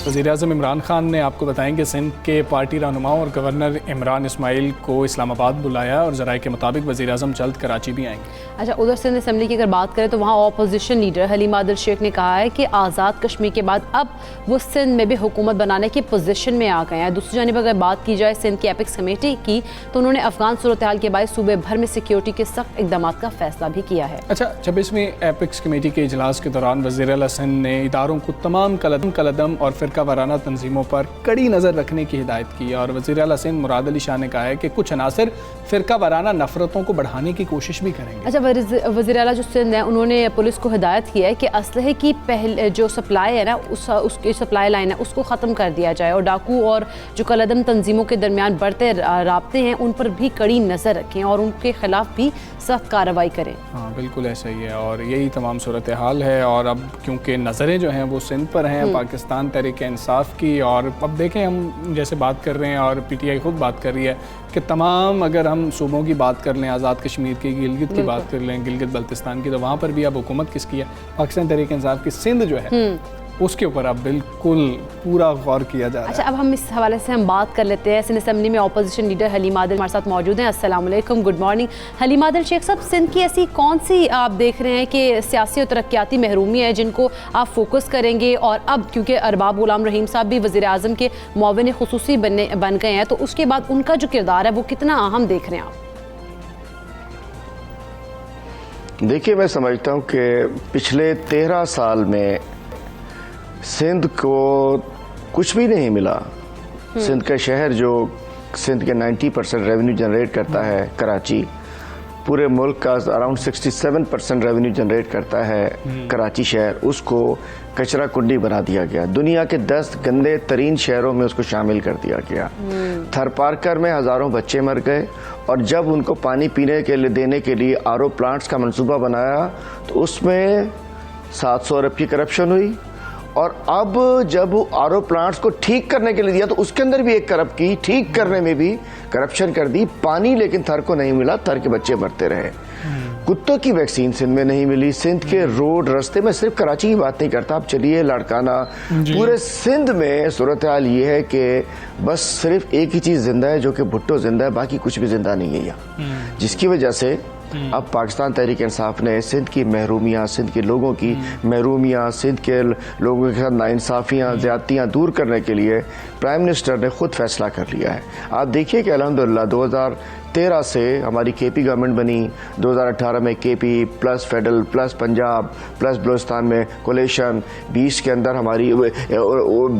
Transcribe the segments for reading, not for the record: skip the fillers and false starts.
वज़ीर-ए-आज़म इमरान खान ने आपको बताएं कि सिंध के पार्टी रहनुमाओं और गवर्नर इमरान इस्माइल को इस्लामाबाद बुलाया और ज़राए के मुताबिक वज़ीर-ए-आज़म जल्द कराची भी आएंगे। अच्छा, उधर सिंध असम्बली की अगर बात करें तो वहाँ अपोजिशन लीडर हलीम आदिल शेख ने कहा है कि आज़ाद कश्मीर के बाद अब वो सिंध में भी हुकूमत बनाने की पोजीशन में आ गए हैं। दूसरी जानिब अगर बात की जाए सिंध की एपिक्स कमेटी की, तो उन्होंने अफगान सूरत हाल के बाद सूबे भर में सिक्योरिटी के सख्त इकदाम का फैसला भी किया है। अच्छा, 26वीं एपिक्स कमेटी के इजलास के दौरान वज़ीर आला सिंध ने इदारों को तमाम कलदम और फ़िरका वाराना तंजीमों पर कड़ी नज़र रखने की हिदायत की और वज़ीर आला सिंध मुराद अली शाह ने कहा है कि कुछ अनासर फ़िरका वाराना नफरतों को बढ़ाने की कोशिश भी करेंगे। अच्छा, वज़ीर आला जो सिंध है उन्होंने पुलिस को हिदायत की है कि असलहे की पहले जो सप्लाई है ना उसकी सप्लाई लाइन है उसको ख़त्म कर दिया जाए और डाकू और जो कलदम तंजीमों के दरमियान बढ़ते राब्ते हैं उन पर भी कड़ी नज़र रखें और उनके खिलाफ भी सख्त कार्रवाई करें। हाँ, बिल्कुल ऐसा ही है और यही तमाम सूरत हाल है। और अब क्योंकि नज़रें जो हैं वो सिंध पर हैं, पाकिस्तान तहरीक इंसाफ की, और अब देखें हम जैसे बात कर रहे हैं और PTI खुद बात कर रही है कि तमाम अगर हम सूबों की बात कर लें, आज़ाद कश्मीर की, गिलगित की बात कर लें, गिलगित बल्तिस्तान की, तो वहाँ पर भी अब हुकूमत किसकी है? पाकिस्तान तहरीक इंसाफ की। सिंध जो है उसके ऊपर अब बिल्कुल पूरा गौर किया जा रहा है। अच्छा, अब हम इस हवाले से हम बात कर लेते हैं। सिंध असम्बली में अपोजिशन लीडर हलीम आदिल हमारे साथ मौजूद हैं। अस्सलाम वालेकुम, गुड मॉर्निंग। हलीम आदिल शेख साहब, सिंध की ऐसी कौन सी आप देख रहे हैं कि सियासी और तरक्याती महरूमी है जिनको आप फोकस करेंगे? और अब क्योंकि अरबाब गुलाम रहीम साहब भी वज़ीर आज़म के मुआविन खुसूसी बन गए हैं, तो उसके बाद उनका जो किरदार है वो कितना अहम देख रहे हैं आप? देखिए, मैं समझता हूँ कि पिछले 13 साल में सिंध को कुछ भी नहीं मिला। सिंध का शहर जो सिंध के 90% रेवेन्यू जनरेट करता है, कराची, पूरे मुल्क का अराउंड 67% रेवेन्यू जनरेट करता है कराची शहर, उसको कचरा कुंडी बना दिया गया। दुनिया के 10 गंदे तरीन शहरों में उसको शामिल कर दिया गया। थरपारकर में हज़ारों बच्चे मर गए और जब उनको पानी पीने के लिए देने के लिए RO प्लांट्स का मंसूबा बनाया तो उसमें 700 अरब की करप्शन हुई। और अब जब RO प्लांट्स को ठीक करने के लिए दिया तो उसके अंदर भी एक करप्ट की, ठीक करने में भी करप्शन कर दी। पानी लेकिन थर को नहीं मिला, थर के बच्चे मरते रहे। कुत्तों की वैक्सीन सिंध में नहीं मिली। सिंध के रोड रास्ते में, सिर्फ कराची की बात नहीं करता, आप चलिए लाड़काना, पूरे सिंध में सूरत हाल ये है कि बस सिर्फ एक ही चीज़ जिंदा है जो कि भुट्टो जिंदा है, बाकी कुछ भी जिंदा नहीं है यहाँ। जिसकी वजह से अब पाकिस्तान तहरीक इंसाफ ने सिंध की महरूमियाँ, सिंध के लोगों की महरूमियाँ, सिंध के लोगों के साथ नाइंसाफ़ियाँ, ज़्यादतियाँ दूर करने के लिए प्राइम मिनिस्टर ने खुद फैसला कर लिया है। आप देखिए कि अल्हम्दुलिल्लाह 2013 से हमारी KP गवर्नमेंट बनी, 2018 में KP plus federal plus Punjab plus Balochistan में कोलेशन, 20 के अंदर हमारी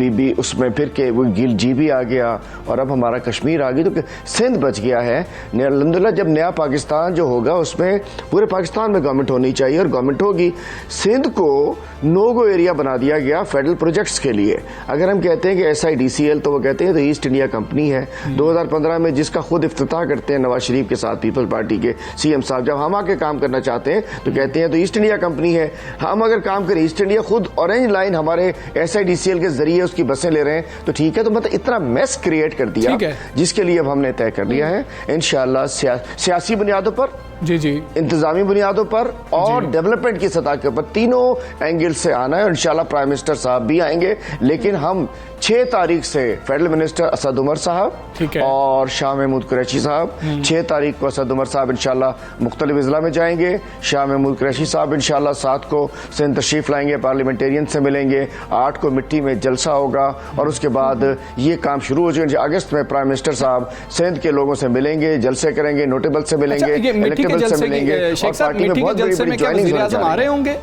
BB उसमें फिर के वो GB आ गया और अब हमारा कश्मीर आ गई, तो सिंध बच गया है। अल्हम्दुलिल्लाह जब नया पाकिस्तान जो होगा उसमें पूरे पाकिस्तान में गवर्नमेंट होनी चाहिए और गवर्नमेंट होगी। सिंध को नो गो एरिया बना दिया गया फेडरल प्रोजेक्ट्स के लिए। अगर हम कहते हैं कि SIDCL, तो वो कहते हैं तो ईस्ट इंडिया कंपनी है। 2015 में जिसका खुद इफ्तिताह करते हैं नवाज शरीफ के साथ पीपल्स पार्टी के CM साहब, जब हम आके काम करना चाहते हैं तो कहते हैं तो ईस्ट इंडिया कंपनी है। हम अगर काम करें ईस्ट इंडिया, खुद ऑरेंज लाइन हमारे SIDCL के जरिए उसकी बसें ले रहे हैं, तो ठीक है। तो मतलब इतना मेस क्रिएट कर दिया जिसके लिए अब हमने तय कर लिया है इंशाअल्लाह सियासी बुनियादों पर, जी इंतजामी बुनियादों पर और डेवलपमेंट की सतह के ऊपर, तीनों एंगल से आना है। इंशाल्लाह प्राइम मिनिस्टर साहब भी आएंगे, लेकिन हम 6 तारीख से फेडरल मिनिस्टर असद उमर साहब और शाह महमूद कुरैशी साहब, 6 तारीख को असद उमर साहब इंशाल्लाह मुख्तलिफ अजला में जाएंगे। शाह महमूद कुरैशी साहब इंशाल्लाह 7 को सिंध तशरीफ लाएंगे, पार्लियामेंटेरियन से मिलेंगे, 8 को मिट्टी में जलसा होगा और उसके बाद ये काम शुरू हो जाएगा। अगस्त में प्राइम मिनिस्टर साहब सिंध के लोगों से मिलेंगे, जलसे करेंगे, नोटेबल से मिलेंगे, इलेक्टेबल से मिलेंगे और पार्टी में बहुत बड़ी ज्वाइनिंग आ रहे होंगे।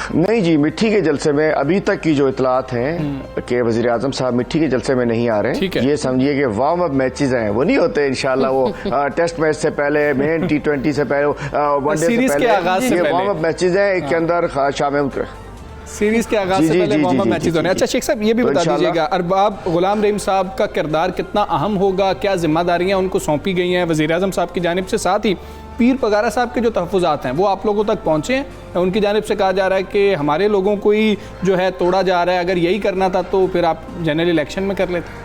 नहीं जी, मिट्टी के जलसे में अभी तक की जो इतलात हैं कि वज़ीर आज़म साहब मिट्टी के जलसे में नहीं आ रहे हैं। ये समझिए कि वार्म अप मैचेस हैं, वो नहीं होते इंशाल्लाह वो टेस्ट मैच से पहले, मेन T20 से पहले, वनडे से पहले, ये वार्म अप मैचेस हैं। एक के अंदर शामिल सीरीज के आगाज से पहले वार्म अप मैचेस होने। अच्छा शेख साहब, ये भी बता दीजिएगा अरबाब गुलाम रहीम साहब का किरदार कितना अहम होगा, क्या जिम्मेदारियां उनको सौंपी गई हैं वज़ीर आज़म साहब की जानिब से? साथ ही पीर पगारा साहब के जो तहफ़्फ़ुज़ात हैं वो आप लोगों तक पहुँचे हैं? उनकी जानिब से कहा जा रहा है कि हमारे लोगों को ही जो है तोड़ा जा रहा है, अगर यही करना था तो फिर आप जनरल इलेक्शन में कर लेते।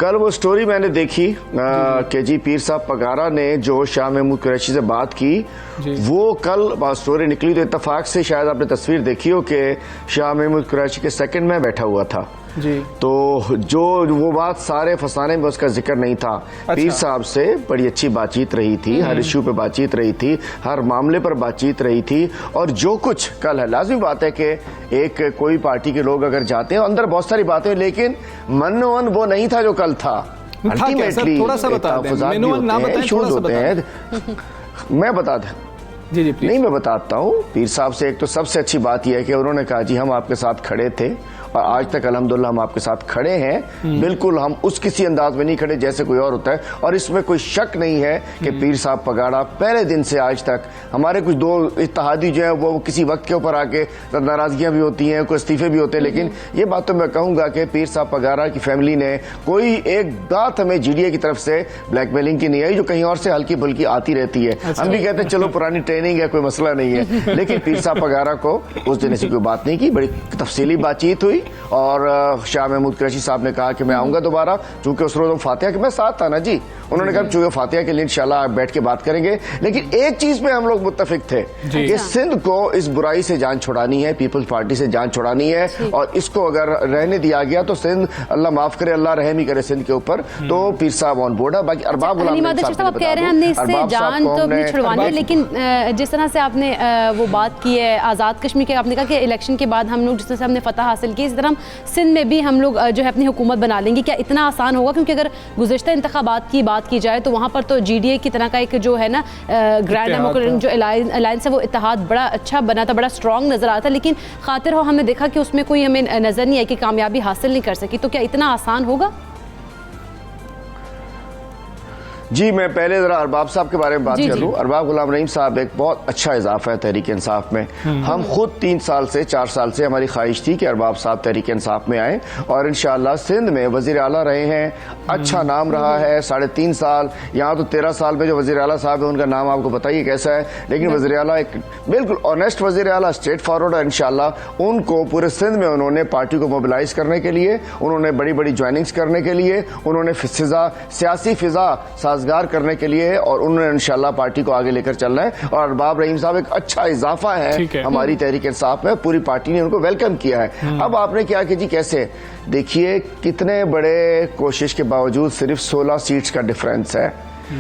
कल वो स्टोरी मैंने देखी कि जी पीर साहब पगारा ने जो शाह महमूद कुरैशी से बात की, वो कल स्टोरी निकली तो इत्तेफाक से शायद आपने तस्वीर देखी हो कि शाह महमूद कुरैशी के सेकंड में बैठा हुआ था जी। तो जो वो बात सारे फसाने में उसका जिक्र नहीं था। अच्छा। पीर साहब से बड़ी अच्छी बातचीत रही थी, हर इश्यू पे बातचीत रही थी, हर मामले पर बातचीत रही थी। और जो कुछ कल है, लाजमी बात है कि एक कोई पार्टी के लोग अगर जाते हैं अंदर बहुत सारी बातें, लेकिन मनोवन वो नहीं था जो कल था। अल्टीमेटली थोड़ा सा बता दें, मैं बता दें जी नहीं, मैं बताता हूँ। पीर साहब से एक तो सबसे अच्छी बात यह है कि उन्होंने कहा जी हम आपके साथ खड़े थे और आज तक अल्हम्दुलिल्लाह हम आपके साथ खड़े हैं। बिल्कुल हम उस किसी अंदाज में नहीं खड़े जैसे कोई और होता है। और इसमें कोई शक नहीं है कि पीर साहब पगाड़ा पहले दिन से आज तक, हमारे कुछ दो इत्तेहादी जो है वो किसी वक्त के ऊपर आके नाराजगियां भी होती हैं, कोई इस्तीफे भी होते हैं, लेकिन ये बात तो मैं कहूंगा कि पीर साहब पगाड़ा की फैमिली ने कोई एक बात हमें जीडीए की तरफ से ब्लैकमेलिंग की नहीं आई, जो कहीं और से हल्की फुल्की आती रहती है। हम भी कहते हैं चलो पुरानी ट्रेनिंग है, कोई मसला नहीं है, लेकिन पीर साहब पगाड़ा को उस दिन ऐसी कोई बात नहीं की। बड़ी तफसीली बातचीत हुई और शाह महमूद कुरैशी साहब ने कहा कि मैं आऊंगा दोबारा, चूंकि उस रोज फातिहा के मैं साथ था ना जी। उन्होंने कहा चूंकि फातिहा के लिए इंशाल्लाह बैठ के बात करेंगे, लेकिन एक चीज पे हम लोग मुत्तफिक थे कि सिंध को इस बुराई से जान छुड़ानी है, पीपल्स पार्टी से जान छुड़ानी है। और इसको अगर रहने दिया गया तो सिंध, अल्लाह माफ करे, अल्लाह रहम ही करे सिंध के ऊपर। तो पीर साहब ऑन बोर्ड है। बाकी अरबाब गुलाम साहब कह रहे हैं हमने इससे जान तो अपनी छुड़वानी है, लेकिन जिस तरह से आपने वो बात की है आज़ाद कश्मीर के, आपने कहा कि इलेक्शन के बाद हम लोग जिस तरह से हमने फतह हासिल की, इस तरह हम सिंध में भी हम लोग जो है अपनी हुकूमत बना लेंगे। क्या इतना आसान होगा? क्योंकि अगर गुज़िश्ता इंतखाबात की बात की जाए तो वहाँ पर तो जीडीए की तरह का एक जो है ना ग्रैंड डेमोक्रेटिक जो अलायंस है वो इत्तेहाद बड़ा अच्छा बना था, बड़ा स्ट्रॉन्ग नजर आता, लेकिन खातिर हो हमने देखा कि उसमें कोई हमें नजर नहीं आई कि कामयाबी हासिल नहीं कर सकी। तो क्या इतना आसान होगा? जी मैं पहले जरा अरबाब साहब के बारे में बात कर लूं। अरबाब गुलाम रहीम साहब एक बहुत अच्छा इजाफा है तहरीक इंसाफ में। हम खुद 3 साल से 4 साल से हमारी ख्वाहिश थी कि अरबाब साहब तहरीक इंसाफ में आए और इंशाअल्लाह सिंध में वजीर आला रहे हैं, अच्छा नाम रहा है 3.5 साल। यहाँ तो 13 साल में जो वजीर आला साहब है उनका नाम आपको बताइए कैसा है, लेकिन वजीर आला एक बिल्कुल ऑनेस्ट वजीर आला, स्ट्रेट फॉरवर्ड है। इंशाअल्लाह उनको पूरे सिंध में उन्होंने पार्टी को मोबिलाइज करने के लिए, उन्होंने बड़ी बड़ी ज्वाइनिंग्स करने के लिए, उन्होंने सियासी फिजा साजगार करने के लिए, और उन्होंने इंशाल्लाह पार्टी को आगे लेकर चलना है। और अरबाब रहीम साहब एक अच्छा इजाफा है हमारी तहरीक इंसाफ में, पूरी पार्टी ने उनको वेलकम किया है। अब आपने क्या कि जी कैसे देखिए कितने बड़े कोशिश के बावजूद सिर्फ 16 सीट्स का डिफरेंस है,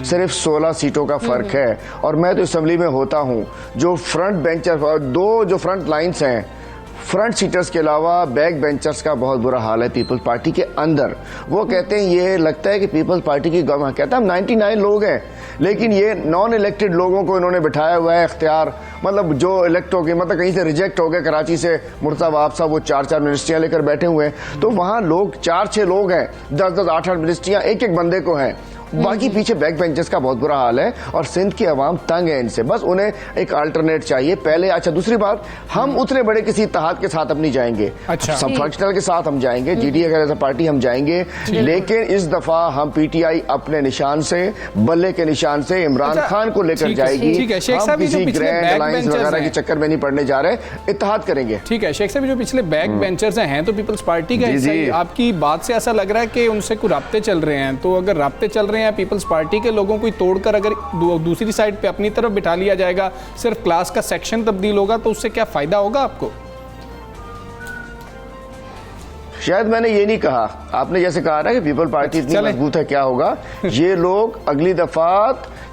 सिर्फ 16 सीटों का फर्क है। और मैं तो असेंबली में होता हूं, जो फ्रंट बेंचर, 2 जो फ्रंट लाइन्स हैं, फ्रंट सीटर्स के अलावा बैक बेंचर्स का बहुत बुरा हाल है पीपल्स पार्टी के अंदर। वो कहते हैं, ये लगता है कि पीपल्स पार्टी की गवर्नमेंट, कहता है हम 99 लोग हैं, लेकिन ये नॉन इलेक्टेड लोगों को इन्होंने बिठाया हुआ है इख्तियार, मतलब जो इलेक्ट हो गए, मतलब कहीं से रिजेक्ट हो गए, कराची से मुर्तज़ा वहाब साहब वो 4-4 मिनिस्ट्रियां लेकर बैठे हुए हैं। तो वहां लोग 4-6 लोग हैं, 10-10, 8-8 मिनिस्ट्रियां एक बंदे को हैं, बाकी पीछे बैक बेंचर्स का बहुत बुरा हाल है। और सिंध की आवाम तंग है इनसे, बस उन्हें एक अल्टरनेट चाहिए पहले। अच्छा दूसरी बात, हम उतने बड़े किसी इत्तेहाद के साथ अब नहीं जाएंगे, सब फंक्शनल के साथ हम जाएंगे, जीडीए का जैसा पार्टी हम जाएंगे, लेकिन इस दफा हम पीटीआई अपने निशान से, बल्ले के निशान से इमरान खान को लेकर जाएगी। हम किसी ग्रैंड अलायंस वगैरह के चक्कर में नहीं पड़ने जा रहे, इत्तेहाद करेंगे। ठीक है शेख साहब, जो पिछले बैक बेंचर्स हैं तो पीपल्स पार्टी का हिस्सा, आपकी बात से ऐसा लग रहा है कि उनसे कोई राब्ते चल रहे हैं। तो अगर राब्ते चल रहे हैं पीपल्स पार्टी के लोगों को तोड़कर अगर दूसरी साइड पे अपनी तरफ बिठा लिया जाएगा, सिर्फ क्लास का सेक्शन तब्दील होगा, तो उससे क्या फायदा होगा आपको? शायद मैंने ये नहीं कहा, आपने जैसे कहा ना कि पीपल पार्टी इतनी मजबूत है, क्या होगा? ये लोग अगली दफा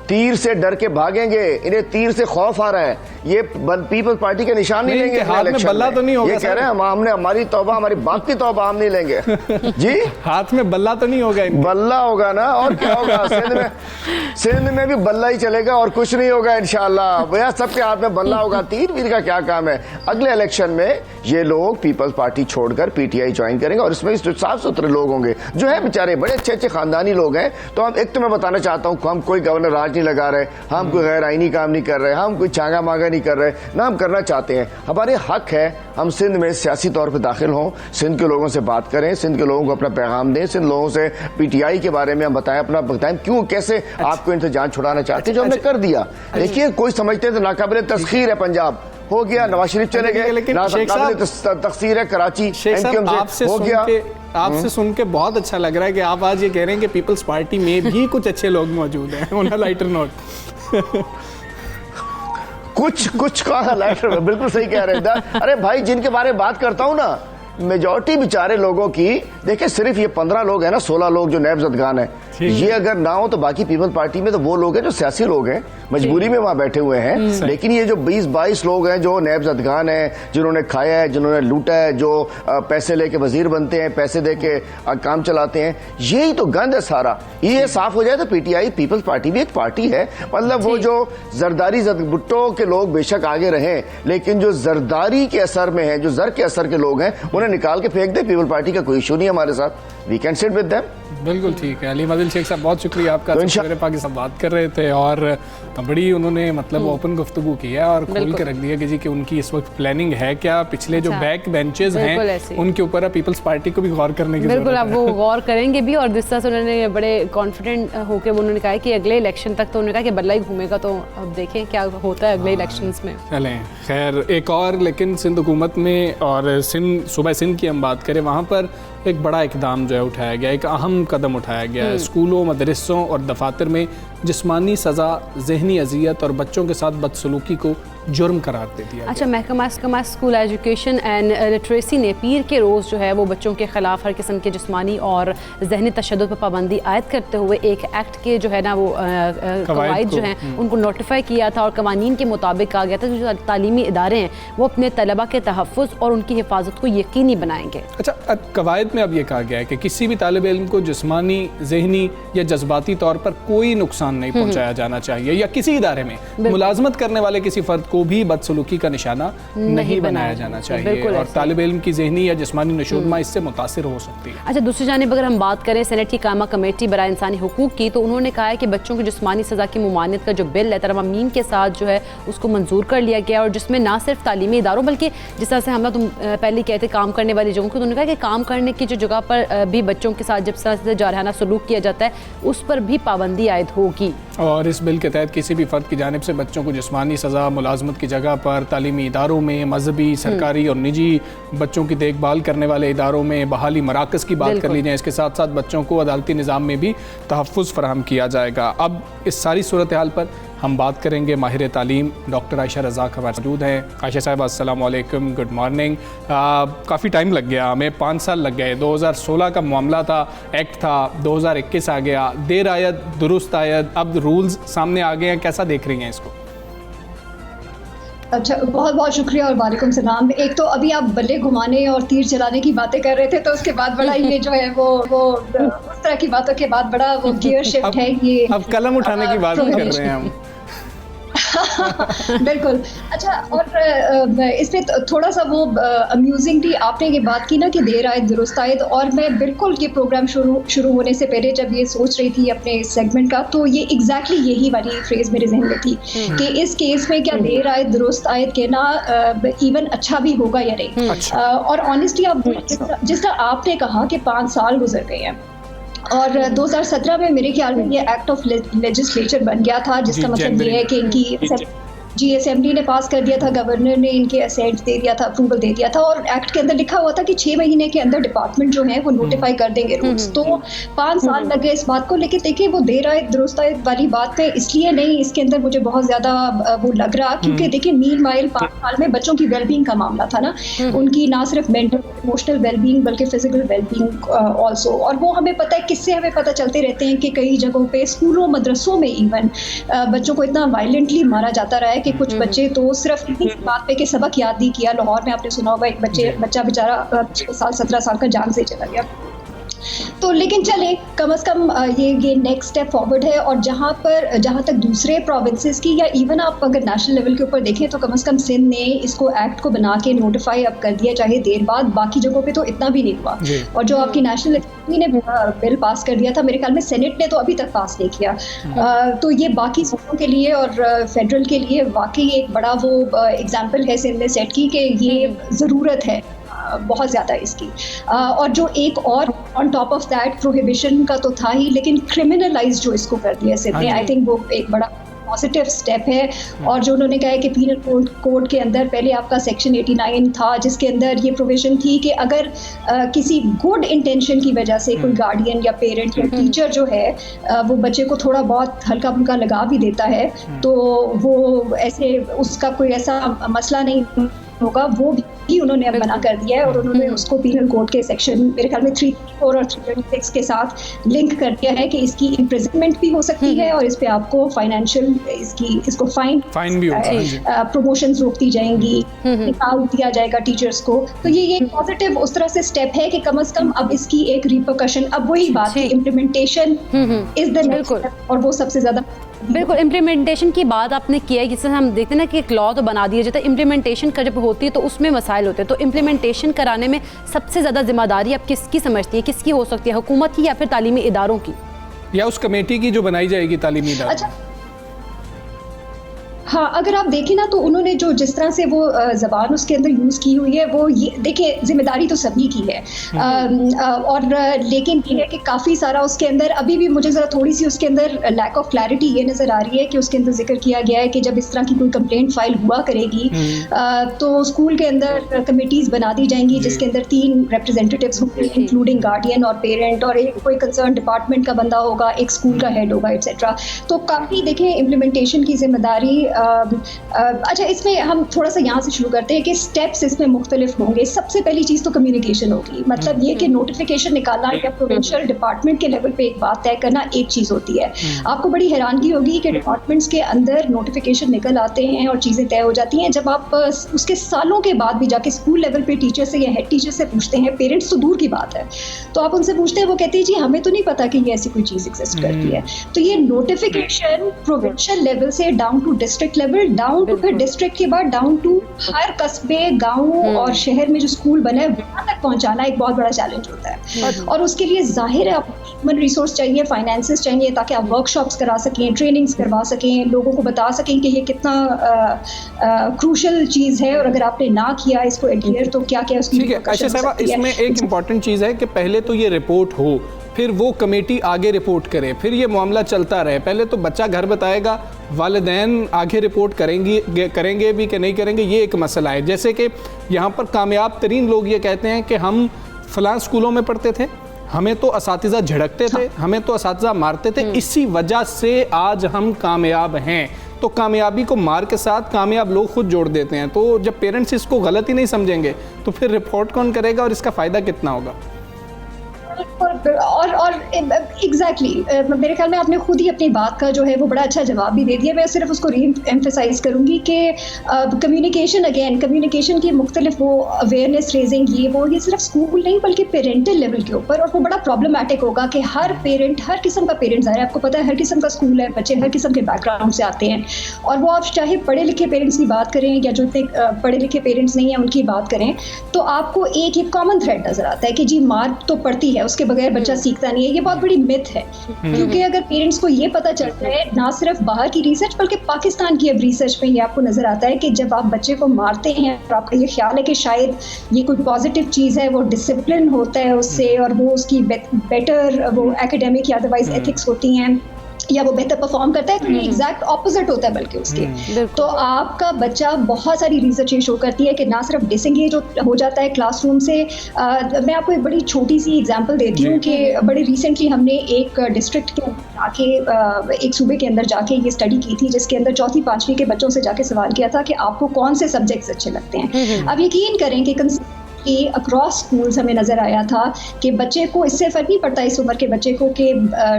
तीर से डर के भागेंगे, इन्हें तीर से खौफ आ रहा है। ये पीपल्स पार्टी के निशान नहीं लेंगे, हाथ में बल्ला तो नहीं होगा? ये कह रहे हैं हमने हमारी तौबा, हमारी बाप की तौबा हम नहीं लेंगे। जी हाथ में बल्ला तो नहीं होगा? बल्ला होगा ना, और क्या होगा? सिंध में भी बल्ला ही चलेगा और कुछ नहीं होगा इंशाअल्लाह। भैया सबके हाथ में बल्ला होगा, तीर वीर का क्या काम है? अगले इलेक्शन में ये लोग पीपल्स पार्टी छोड़कर पीटीआई ज्वाइन करेंगे, और इसमें साफ सुथरे लोग होंगे, जो है बेचारे बड़े अच्छे अच्छे खानदानी लोग हैं। तो हम एक तो मैं बताना चाहता हूँ, हम कोई गवर्नर राज नहीं लगा रहे, हम कोई गैर आईनी काम नहीं कर रहे, हम कोई चांगा मांगा नहीं कर रहे, ना हम करना चाहते हैं। हमारे हक है हम सिंध में सियासी तौर पर दाखिल हों, सिंध के लोगों से बात करें, सिंध के लोगों को अपना पैगाम दें, सिंध लोगों से पीटीआई के बारे में हम बताएं, अपना बताएं क्यों कैसे आपको इनसे जान छुड़ाना चाहते हैं, जो हमने कर दिया। देखिए कोई समझते हैं तो नाकाबिल तस्खीर है, पंजाब हो गया, नवाज शरीफ चले गए, नाकाबिल तस्खीर है कराची, आपसे हो गया। आपसे सुन के बहुत अच्छा लग रहा है कि आप आज ये कह रहे हैं कि पीपल्स पार्टी में भी कुछ अच्छे लोग मौजूद हैं। ऑन अ लाइटर नोट कुछ कहा लाइटर, बिल्कुल सही कह रहे हैं। अरे भाई, जिनके बारे में बात करता हूं ना, मेजॉरिटी बेचारे लोगों की, देखिए सिर्फ ये 15 लोग हैं ना, 16 लोग जो नैब जदगान है, ये अगर ना हो तो बाकी पीपल पार्टी में तो वो लोग हैं जो सियासी लोग हैं, मजबूरी में वहां बैठे हुए हैं। लेकिन ये जो 20-22 लोग हैं जो नैब जदगान है, जिन्होंने खाया है, जिन्होंने लूटा है, जो पैसे लेके वजीर बनते हैं, पैसे दे के काम चलाते हैं, यही तो गंद है सारा। ये साफ हो जाए तो पीटीआई पीपल्स पार्टी भी एक पार्टी है। मतलब वो जो जरदारी भुट्टो के लोग बेशक आगे रहें, लेकिन जो जरदारी के असर में है, जो जर के असर के लोग हैं, उन्हें निकाल के फेंक दे। पीपल पार्टी का कोई इशू नहीं हमारे साथ, we can sit with them. बिल्कुल ठीक है। हलीम आदिल शेख साहब, बहुत शुक्रिया आपका। मेरे पाकिस्तान बात कर रहे थे और बड़ी उन्होंने मतलब ओपन गुफ्तगू की है और खोल के रख दिया कि जी कि उनकी इस वक्त प्लानिंग है क्या, पिछले जो बैक बेंचेस हैं उनके ऊपर पीपल्स पार्टी को भी गौर करने की बिल्कुल अब वो गौर करेंगे भी। और जिस तरह से उन्होंने बड़े कॉन्फिडेंट होकर उन्होंने कहा कि अगले इलेक्शन तक तो उन्होंने कहा कि बल्ला ही घूमेगा, तो अब देखें क्या होता है अगले इलेक्शंस में। चलें खैर, एक और लेकिन सिंध हुकूमत में और सूबा सिंध की हम बात करें, वहाँ पर एक बड़ा इकदाम जो है उठाया गया, एक अहम कदम उठाया गया है। स्कूलों, मदरसों और दफातर में जिस्मानी सज़ा, जहनी अजियत और बच्चों के साथ बदसलूकी को जुर्म करार दे दिया। अच्छा, महकमा स्कूल एजुकेशन एंड लिटरेसी ने पीर के रोज़ जो है वो बच्चों के खिलाफ हर किस्म के जिस्मानी और जहनी तशद्दुद पर पाबंदी आयद करते हुए एक एक्ट के जो है ना वो कवायद जो हैं उनको नोटिफाई किया था। और कवानीन के मुताबिक कहा गया था कि जो तालीमी इदारे हैं वो अपने तलबा के तहफ़्फ़ुज़ और उनकी हिफाजत को यकीनी बनाएंगे। अच्छा, कवायद में अब ये कहा गया है कि किसी भी तालिब इल्म को जिस्मानी, जहनी या जज्बाती तौर पर कोई नुकसान नहीं पहुंचाया जाना चाहिए, या किसी इदारे में मुलाजमत करने वाले किसी फर्द को भी बदसलूकी का निशाना नहीं बनाया जाना चाहिए और तालिब इल्म की जहनी या जिस्मानी नशोनमा इससे मुतासिर हो सकती है। अच्छा, दूसरी जानिब अगर हम बात करें सेनेट की कायमा कमेटी बराए इंसानी हुकूक की, तो उन्होंने कहा है कि बच्चों की जिस्मानी सज़ा की मुमानियत का जो बिल है तरमीम के साथ जो है उसको मंजूर कर लिया गया, और जिसमें ना सिर्फ तालीमी इदारों बल्कि जिस तरह से हम तुम पहले कहते काम करने वाली जगहों को, उन्होंने कहा कि काम करने की जो जगह पर भी बच्चों के साथ जिस तरह से जारहाना सलूक किया जाता है उस पर भी पाबंदी आयद होगी। और इस बिल के तहत किसी भी फ़र्द की जानिब से बच्चों को जिस्मानी सज़ा, मुलाजमत की जगह पर, तालीमी इदारों में, मजहबी, सरकारी और निजी बच्चों की देखभाल करने वाले इदारों में, बहाली मराकज़ की बात कर लीजिए, इसके साथ साथ बच्चों को अदालती निज़ाम में भी तहफ़्फ़ुज़ फराहम किया जाएगा। अब इस सारी सूरत हाल पर हम बात करेंगे माहिर तालीम डॉक्टर आयशा रज़ाक हमारे मौजूद हैं। आयशा साहब, अस्सलाम वालेकुम, गुड मॉर्निंग। काफ़ी टाइम लग गया, हमें 5 साल लग गए। 2016 का मामला था, एक्ट था, 2021 आ गया, देर आयत दुरुस्त आयत, अब रूल्स सामने आ गए हैं, कैसा देख रही हैं इसको? अच्छा, बहुत बहुत शुक्रिया और वालेकुम सलाम। एक तो अभी आप बल्ले घुमाने और तीर चलाने की बातें कर रहे थे, तो उसके बाद बड़ा ये जो है वो उस तरह की बातों के बाद बड़ा वो गियर शिफ्ट है ये। अब कलम उठाने की बात कर रहे हैं हम। बिल्कुल। अच्छा, और इस पे थोड़ा सा वो अम्यूजिंगली आपने ये बात की ना कि देर आयत दुरुस्त आयत, और मैं बिल्कुल ये प्रोग्राम शुरू होने से पहले जब ये सोच रही थी अपने सेगमेंट का, तो ये एग्जैक्टली यही वाली फ्रेज मेरे जहन में थी कि इस केस में क्या देर आयत दुरुस्त आयत कहना इवन अच्छा भी होगा या नहीं। और ऑनेस्टली आप जिस तरह आपने कहा कि 5 साल गुजर गए हैं और 2017 में मेरे ख्याल में ये एक्ट ऑफ लेजिस्लेचर बन गया था, जिसका मतलब ये है कि इनकी असेंबली ने पास कर दिया था, गवर्नर ने इनके असेंट दे दिया था, अप्रूवल दे दिया था, और एक्ट के अंदर लिखा हुआ था कि 6 महीने के अंदर डिपार्टमेंट जो है वो नोटिफाई कर देंगे रूल्स। तो 5 साल लग गए इस बात को। लेकिन देखिए, वो देर आयत दुरुस्त आयत वाली बात पे इसलिए नहीं इसके अंदर मुझे बहुत ज्यादा वो लग रहा, क्योंकि देखिए मील माइल 5 साल में बच्चों की वेलबींग का मामला था ना, उनकी ना सिर्फ मेंटल इमोशनल वेलबींग बल्कि फिजिकल वेलबींग ऑल्सो। और वो हमें पता है, किससे हमें पता चलते रहते हैं कि कई जगहों पे स्कूलों मदरसों में इवन बच्चों को इतना वायलेंटली मारा जाता रहा है कि कुछ बच्चे तो सिर्फ इस बात पे कि सबक याद नहीं किया। लाहौर में आपने सुना होगा एक बच्चा बेचारा 6 साल 17 साल का जान से चला गया। तो लेकिन चले, कम से कम ये नेक्स्ट स्टेप फॉरवर्ड है। और जहाँ तक दूसरे प्रोविंसेस की या इवन आप अगर नेशनल लेवल के ऊपर देखें तो कम से कम सिंध ने इसको एक्ट को बना के नोटिफाई अब कर दिया, चाहे देर बाद। बाकी जगहों पे तो इतना भी नहीं हुआ। और जो आपकी नेशनल असेंबली ने बिल पास कर दिया था, मेरे ख्याल में सेनेट ने तो अभी तक पास नहीं किया। तो ये बाकी सूबों के लिए और फेडरल के लिए वाकई एक बड़ा वो एग्जाम्पल है सिंध ने सेट की कि ये ज़रूरत है बहुत ज़्यादा इसकी। और जो एक और on top of that prohibition का तो था ही, लेकिन क्रिमिनलाइज जो इसको कर दिया सिंध ने, आई थिंक वो एक बड़ा पॉजिटिव स्टेप है। और जो उन्होंने कहा है कि पीनल कोड के अंदर पहले आपका सेक्शन 89 था जिसके अंदर ये प्रोविजन थी कि अगर किसी गुड इंटेंशन की वजह से कोई गार्डियन या पेरेंट या टीचर जो है वो बच्चे को थोड़ा बहुत हल्का फुल्का लगा भी देता है तो वो ऐसे उसका कोई ऐसा मसला नहीं होगा, वो भी उन्होंने अब मना कर दिया है। और उन्होंने उसको पीनल कोड के सेक्शन मेरे ख्याल में 334 और 336 के साथ लिंक कर दिया है कि इसकी इम्प्रिजनमेंट भी हो सकती है और इस पे आपको फाइनेंशियल इसको फाइन भी होगा, प्रमोशंस रोक दी जाएंगी, निकाल दिया जाएगा टीचर्स को। तो ये पॉजिटिव उस तरह से स्टेप है कि कम से कम अब इसकी एक रिपरकशन, अब वही बात है implementation is the next step, और वो सबसे ज्यादा बिल्कुल इम्प्लीमेंटेशन की बात आपने किया है। जिससे हम देखते हैं ना कि एक लॉ तो बना दिया जाता है, इम्प्लीमेंटेशन का जब होती है तो उसमें मसाइल होते हैं। तो इम्प्लीमेंटेशन कराने में सबसे ज़्यादा जिम्मेदारी आप किसकी समझती है, किसकी हो सकती है, हुकूमत की या फिर तालीमी इदारों की, या उस कमेटी की जो बनाई जाएगी तालीमी इदारों? अच्छा हाँ, अगर आप देखें ना तो उन्होंने जो जिस तरह से वो ज़बान उसके अंदर यूज़ की हुई है वो ये देखिए जिम्मेदारी तो सभी की है और लेकिन ये है कि काफ़ी सारा उसके अंदर अभी भी मुझे ज़रा थोड़ी सी उसके अंदर लैक ऑफ क्लैरिटी ये नज़र आ रही है कि उसके अंदर जिक्र किया गया है कि जब इस तरह की कोई कंप्लेंट फाइल हुआ करेगी तो स्कूल के अंदर कमेटीज़ बना दी जाएंगी जिसके अंदर 3 रिप्रेजेंटेटिव्स होंगे इंक्लूडिंग गार्डियन और पेरेंट, और एक कोई कंसर्न डिपार्टमेंट का बंदा होगा, एक स्कूल का हेड होगा एटसेट्रा। तो काफ़ी देखें इम्प्लीमेंटेशन की जिम्मेदारी अच्छा इसमें हम थोड़ा सा यहाँ से शुरू करते हैं कि स्टेप्स इसमें मुख्तलिफ होंगे। सबसे पहली चीज़ तो कम्युनिकेशन होगी, मतलब ये कि नोटिफिकेशन निकालना या प्रोविंशियल डिपार्टमेंट के लेवल पे एक बात तय करना एक चीज़ होती है। आपको बड़ी हैरानगी होगी कि डिपार्टमेंट्स के अंदर नोटिफिकेशन निकल आते हैं और चीज़ें तय हो जाती हैं। जब आप उसके सालों के बाद भी जाके स्कूल लेवल पे टीचर से या हेड टीचर से पूछते हैं, पेरेंट्स तो दूर की बात है, तो आप उनसे पूछते हैं वो कहते हैं जी हमें तो नहीं पता कि ये ऐसी कोई चीज़ एग्जिस्ट करती है। तो ये नोटिफिकेशन प्रोविंशियल लेवल से down to district level, down to फिर डिस्ट्रिक्ट के बाद डाउन टू हर कस्बे, गांव और शहर में जो स्कूल बना है वहां तक पहुंचाना एक बहुत बड़ा चैलेंज होता है। और उसके लिए जाहिर है आपको ह्यूमन रिसोर्स चाहिए, फाइनेंसेस चाहिए ताकि आप वर्कशॉप्स करा सकें, ट्रेनिंग्स करवा सकें, लोगों को बता सकें कि ये कितना क्रूशल चीज़ है और अगर आपने ना किया इसको एडहियर तो क्या क्या उसकी। ठीक है आयशा साहबा, इसमें एक इम्पॉर्टेंट चीज़ है कि पहले तो ये रिपोर्ट हो, फिर वो कमेटी आगे रिपोर्ट करे, फिर ये मामला चलता रहे। पहले तो बच्चा घर बताएगा, वालिदैन आगे रिपोर्ट करेंगे भी कि नहीं करेंगे, ये एक मसला है। जैसे कि यहाँ पर कामयाब तरीन लोग ये कहते हैं कि हम फ़लाँ स्कूलों में पढ़ते थे, हमें तो असातिज़ा झड़कते थे, हमें तो असातिज़ा मारते थे, इसी वजह से आज हम कामयाब हैं। तो कामयाबी को मार के साथ कामयाब लोग खुद जोड़ देते हैं। तो जब पेरेंट्स इसको गलत ही नहीं समझेंगे तो फिर रिपोर्ट कौन करेगा और इसका फ़ायदा कितना होगा? और एग्जैक्टली मेरे ख्याल में आपने खुद ही अपनी बात का जो है वो बड़ा अच्छा जवाब भी दे दिया। मैं सिर्फ उसको री एम्फेसाइज करूँगी कि कम्युनिकेशन, अगेन कम्युनिकेशन की मुख्तलिफ वो अवेयरनेस रेजिंग ये सिर्फ स्कूल नहीं बल्कि पेरेंटल लेवल के ऊपर, और वो बड़ा प्रॉब्लमैटिक होगा कि हर पेरेंट, हर किस्म का पेरेंट्स आ रहा है, आपको पता है हर किस्म का स्कूल है, बच्चे हर किस्म के बैकग्राउंड से आते हैं, और वो आप चाहे पढ़े लिखे पेरेंट्स की बात करें या जो इतने पढ़े लिखे पेरेंट्स नहीं हैं उनकी बात करें, तो आपको एक कॉमन थ्रेड नजर आता है कि जी मार तो पड़ती है, उसके बगैर बच्चा सीखता नहीं है। ये बहुत बड़ी मिथ है, क्योंकि अगर पेरेंट्स को ये पता चलता है, ना सिर्फ बाहर की रिसर्च बल्कि पाकिस्तान की अब रिसर्च में ये आपको नजर आता है कि जब आप बच्चे को मारते हैं और आपका ये ख्याल है कि शायद ये कोई पॉजिटिव चीज़ है, वो डिसिप्लिन होता है उससे और वो उसकी बेटर वो एकेडमिक या अदरवाइज एथिक्स होती हैं या वो बेहतर परफॉर्म करता है, तो ये एग्जैक्ट ऑपोजिट होता है बल्कि उसके। तो आपका बच्चा, बहुत सारी रिसर्च ये शो करती है कि ना सिर्फ डिसएंगेज हो जाता है क्लासरूम से। मैं आपको एक बड़ी छोटी सी एग्जांपल देती हूँ कि बड़े रिसेंटली हमने एक डिस्ट्रिक्ट के अंदर जाके, एक सूबे के अंदर जाके ये स्टडी की थी जिसके अंदर 4वीं 5वीं के बच्चों से जाके सवाल किया था कि आपको कौन से सब्जेक्ट्स अच्छे लगते हैं। अब यकीन करें कि अक्रॉस स्कूल्स हमें नज़र आया था कि बच्चे को इससे फ़र्क नहीं पड़ता इस उम्र के बच्चे को कि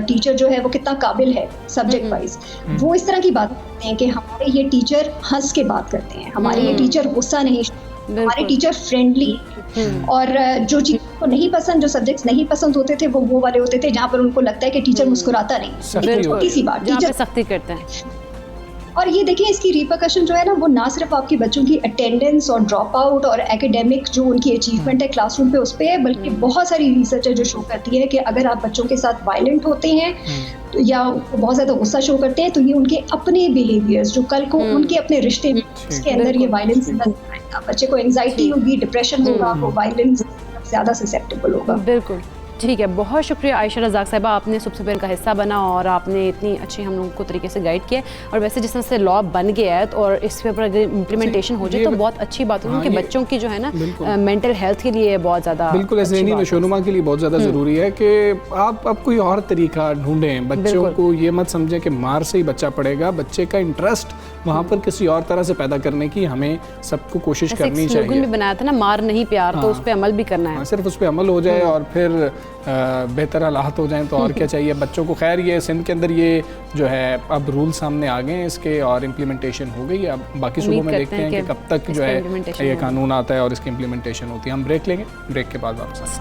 टीचर जो है वो कितना काबिल है सब्जेक्ट वाइज। वो इस तरह की बात करते हैं कि हमारे ये टीचर हंस के बात करते हैं, हमारे ये टीचर गुस्सा नहीं, हमारे टीचर फ्रेंडली, और जो चीज़ों को नहीं पसंद, जो सब्जेक्ट्स नहीं पसंद होते थे वो वाले होते थे जहाँ पर उनको लगता है कि टीचर मुस्कुराता नहीं, छोटी सी बात टीचर सख्ती करते हैं। और ये देखिए इसकी रिपरकशन जो है ना वो ना सिर्फ आपके बच्चों की अटेंडेंस और ड्रॉप आउट और एकेडमिक जो उनकी अचीवमेंट है क्लासरूम पे उस पे है, बल्कि बहुत सारी रिसर्च है जो शो करती है कि अगर आप बच्चों के साथ वायलेंट होते हैं या बहुत ज़्यादा गुस्सा शो करते हैं तो ये उनके अपने बिहेवियर्स जो कल को उनके अपने रिश्ते में उसके अंदर ये वायलेंस नजर आएगा। बच्चे को एंग्जाइटी होगी, डिप्रेशन होगा, वो वायलेंस ज़्यादा ससेप्टेबल होगा। बिल्कुल ठीक है, बहुत शुक्रिया आयशा रज़ाक साहिबा, आपने सबसे पहले का हिस्सा बना और आपने इतनी अच्छी हम लोगों को तरीके से गाइड किया। और वैसे जिस तरह से लॉ बन गया है और इसके ऊपर अगर इम्प्लीमेंटेशन हो जाए तो बहुत अच्छी बात होगी कि बच्चों की जो है ना मेंटल हेल्थ के लिए बहुत ज़्यादा बिल्कुल ऐसे नहीं, नशोनुमा के लिए बहुत ज़्यादा ज़रूरी है कि आप कोई और तरीका ढूंढें। बच्चों को ये मत समझें कि मार से ही बच्चा पढ़ेगा, बच्चे का इंटरेस्ट वहाँ पर किसी और तरह से पैदा करने की हमें सबको कोशिश करनी चाहिए। भी बनाया था ना, मार नहीं प्यार, तो उस पर अमल भी करना है। सिर्फ उस पर अमल हो जाए और फिर बेहतर हालात हो जाएं तो और क्या चाहिए बच्चों को। खैर ये सिंध के अंदर ये जो है अब रूल सामने आ गए हैं इसके और इम्प्लीमेंटेशन हो गई है। अब बाकी सूबों में देखते हैं कि कब तक जो है ये कानून आता है और इसकी इम्प्लीमेंटेशन होती है। हम ब्रेक लेंगे, ब्रेक के बाद वापस।